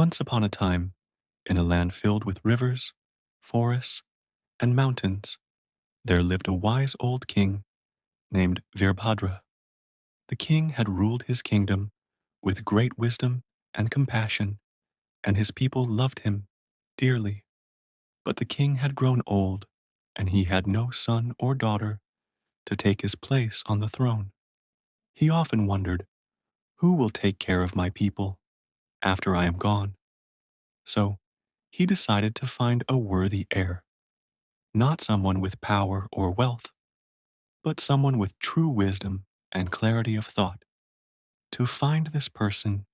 Once upon a time, in a land filled with rivers, forests, and mountains, there lived a wise old king named Virbhadra. The king had ruled his kingdom with great wisdom and compassion, and his people loved him dearly. But the king had grown old, and he had no son or daughter to take his place on the throne. He often wondered, who will take care of my people after I am gone? So he decided to find a worthy heir, not someone with power or wealth, but someone with true wisdom and clarity of thought. To find this person,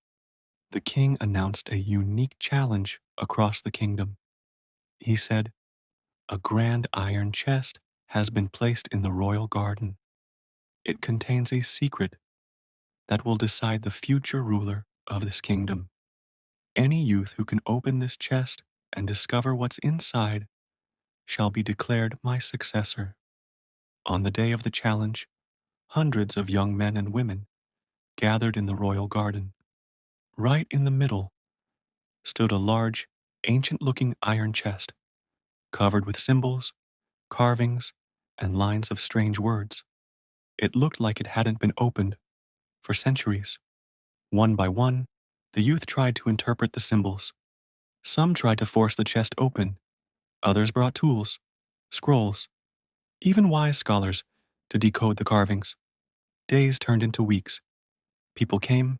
the king announced a unique challenge across the kingdom. He said, "A grand iron chest has been placed in the royal garden. It contains a secret that will decide the future ruler of this kingdom. Any youth who can open this chest and discover what's inside shall be declared my successor." On the day of the challenge, hundreds of young men and women gathered in the royal garden. Right in the middle stood a large, ancient looking iron chest, covered with symbols, carvings, and lines of strange words. It looked like it hadn't been opened for centuries. One by one, the youth tried to interpret the symbols. Some tried to force the chest open, others brought tools, scrolls, even wise scholars to decode the carvings. Days turned into weeks. People came,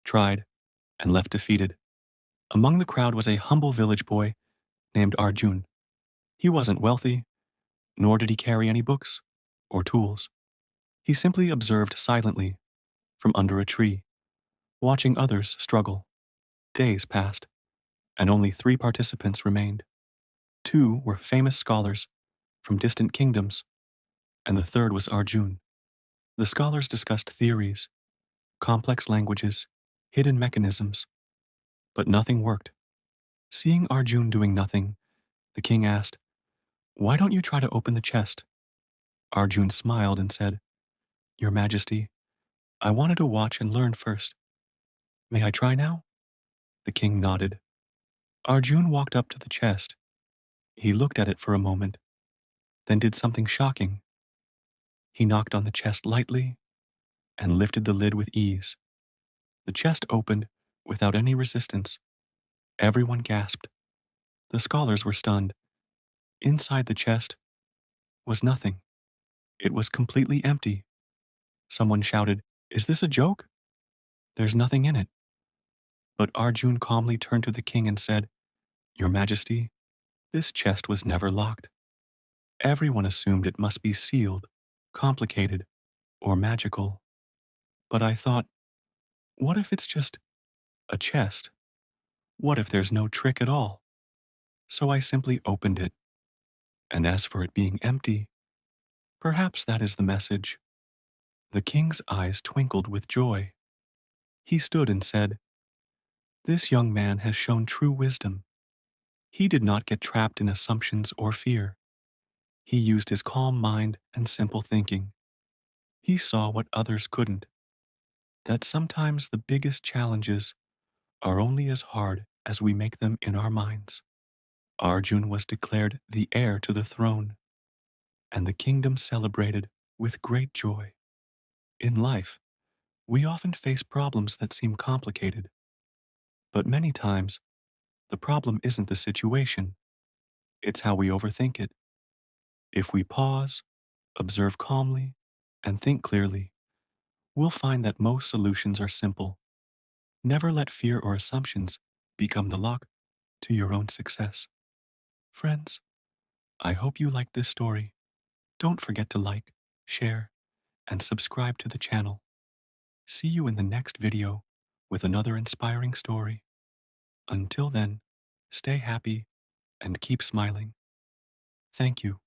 tried, and left defeated. Among the crowd was a humble village boy named Arjun. He wasn't wealthy, nor did he carry any books or tools. He simply observed silently from under a tree, watching others struggle. Days passed, and only 3 participants remained. 2 were famous scholars from distant kingdoms, and the third was Arjun. The scholars discussed theories, complex languages, hidden mechanisms, but nothing worked. Seeing Arjun doing nothing, the king asked, "Why don't you try to open the chest?" Arjun smiled and said, "Your Majesty, I wanted to watch and learn first. May I try now?" The king nodded. Arjun walked up to the chest. He looked at it for a moment, then did something shocking. He knocked on the chest lightly and lifted the lid with ease. The chest opened without any resistance. Everyone gasped. The scholars were stunned. Inside the chest was nothing. It was completely empty. Someone shouted, "Is this a joke? There's nothing in it." But Arjun calmly turned to the king and said, "Your Majesty, this chest was never locked. Everyone assumed it must be sealed, complicated, or magical. But I thought, what if it's just a chest? What if there's no trick at all?" So I simply opened it. And as for it being empty, perhaps that is the message. The king's eyes twinkled with joy. He stood and said, "This young man has shown true wisdom. He did not get trapped in assumptions or fear. He used his calm mind and simple thinking. He saw what others couldn't, that sometimes the biggest challenges are only as hard as we make them in our minds." Arjun was declared the heir to the throne, and the kingdom celebrated with great joy. In life, we often face problems that seem complicated, but many times the problem isn't the situation, it's how we overthink it. If we pause, observe calmly, and think clearly, we'll find that most solutions are simple. Never let fear or assumptions become the lock to your own success. Friends, I hope you liked this story. Don't forget to like, share, and subscribe to the channel. See you in the next video with another inspiring story. Until then, stay happy and keep smiling. Thank you.